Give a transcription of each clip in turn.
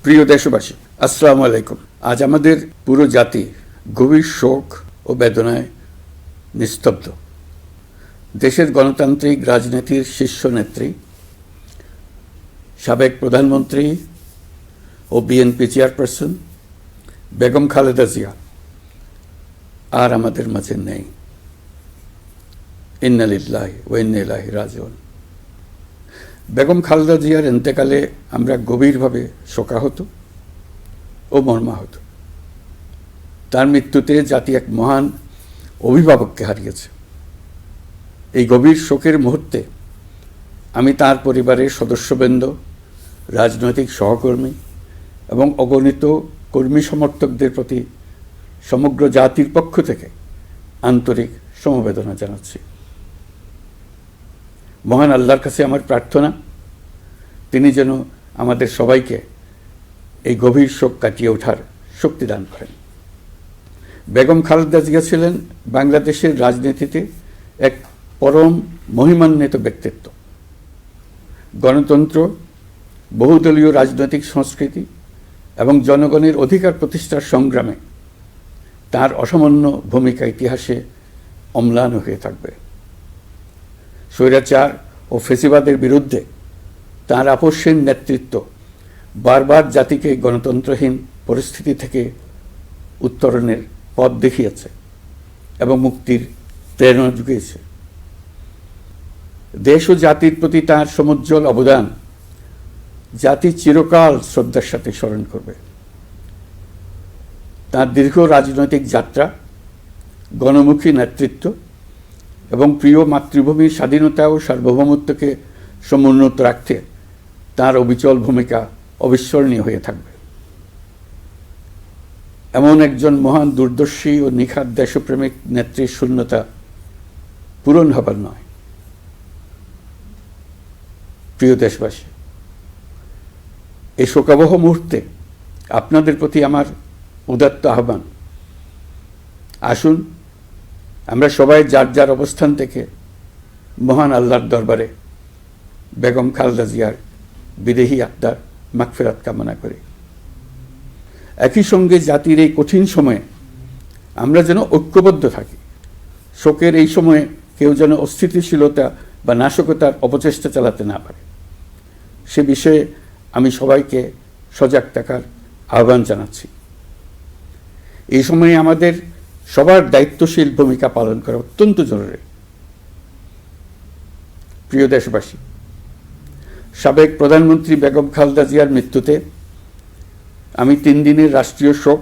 প্রিয় দেশবাসী, আসসালামু আলাইকুম। আজ আমাদের পুরো জাতি গভীর শোক ও বেদনায় নিস্তব্ধ। দেশের গণতান্ত্রিক রাজনীতির শীর্ষ নেত্রী, সাবেক প্রধানমন্ত্রী ও বিএনপি চেয়ারপারসন বেগম খালেদা জিয়া আর আমাদের মাঝে নেই। ইন্না লিল্লাহি ওয়া ইন্না ইলাইহি রাজিউন। বেগম খালেদা জিয়ার ইন্তেকালে আমরা গভীরভাবে শোকাহত ও মর্মাহত। তার মৃত্যুতে জাতি এক মহান অভিভাবককে হারিয়েছে। এই গভীর শোকের মুহূর্তে আমি তার পরিবারের সদস্যবৃন্দ, রাজনৈতিক সহকর্মী এবং অগণিত কর্মী সমর্থকদের প্রতি সমগ্র জাতির পক্ষ থেকে আন্তরিক সমবেদনা জানাচ্ছি। মহান আল্লাহর কাছে আমার প্রার্থনা, তিনি যেন আমাদের সবাইকে এই গভীর শোক কাটিয়ে ওঠার শক্তি দান করেন। বেগম খালেদা জিয়া ছিলেন বাংলাদেশের রাজনীতিতে এক পরম মহিমান্বিত ব্যক্তিত্ব। গণতন্ত্র, বহুদলীয় রাজনৈতিক সংস্কৃতি এবং জনগণের অধিকার প্রতিষ্ঠার সংগ্রামে তার অসামান্য ভূমিকা ইতিহাসে অম্লান হয়ে থাকবে। স্বৈরাচার ও ফেসিবাদের বিরুদ্ধে তাঁর আপসহীন নেতৃত্ব বারবার জাতিকে গণতন্ত্রহীন পরিস্থিতি থেকে উত্তরণের পথ দেখিয়েছে এবং মুক্তির প্রেরণা জুগিয়েছে। দেশ ও জাতির প্রতি তাঁর সমুজ্জ্বল অবদান জাতি চিরকাল শ্রদ্ধার সাথে স্মরণ করবে। তাঁর দীর্ঘ রাজনৈতিক যাত্রা, গণমুখী নেতৃত্ব এবং প্রিয় মাতৃভূমির স্বাধীনতা ও সার্বভৌমত্বকে সমুন্নত রাখতে তাঁর অবিচল ভূমিকা অবিস্মরণীয় হয়ে থাকবে। এমন একজন মহান দূরদর্শী ও নিখাদ দেশপ্রেমিক নেত্রীর শূন্যতা পূরণ হবার নয়। প্রিয় দেশবাসী, এই শোকাবহ মুহূর্তে আপনাদের প্রতি আমার উদাত্ত আহ্বান, আসুন আমরা সবাই যার যার অবস্থান থেকে মহান আল্লাহর দরবারে বেগম খালেদা জিয়ার বিদেহী আত্মার মাগফিরাত কামনা করি। একই সঙ্গে জাতির এই কঠিন সময়ে আমরা যেন ঐক্যবদ্ধ থাকি। শোকের এই সময়ে কেউ যেন অস্থিতিশীলতা বা নাশকতার অপচেষ্টা চালাতে না পারে, সে বিষয়ে আমি সবাইকে সজাগ থাকার আহ্বান জানাচ্ছি। এই সময়ে আমাদের সবার দায়িত্বশীল ভূমিকা পালন করা অত্যন্ত জরুরি। প্রিয় দেশবাসী, সাবেক প্রধানমন্ত্রী বেগম খালেদা জিয়ার মৃত্যুতে আমি 3 দিনের রাষ্ট্রীয় শোক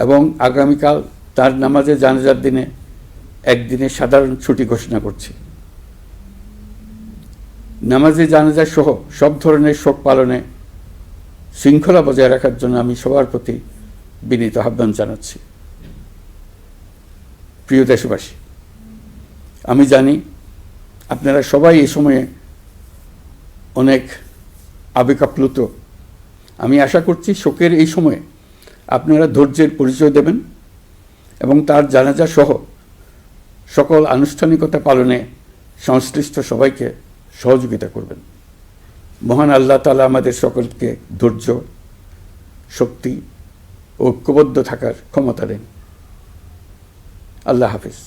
এবং আগামীকাল তার নামাজে জানাজার দিনে একদিনের সাধারণ ছুটি ঘোষণা করছি। নামাজে জানাজা সহ সব ধরনের শোক পালনে শৃঙ্খলা বজায় রাখার জন্য আমি সবার প্রতি বিনীত আহ্বান জানাচ্ছি। প্রিয় দেশবাসী, আমি জানি আপনারা সবাই এই সময়ে অনেক আবেগাপ্লুত। আমি আশা করছি শোকের এই সময়ে আপনারা ধৈর্যের পরিচয় দেবেন এবং তার জানাজা সহ সকল আনুষ্ঠানিকতা পালনে সংশ্লিষ্ট সবাইকে সহযোগিতা করবেন। মহান আল্লাহ তাআলা আমাদের সকলকে ধৈর্য, শক্তি ও ঐক্যবদ্ধ থাকার ক্ষমতা দেন। আল্লাহ হাফেজ।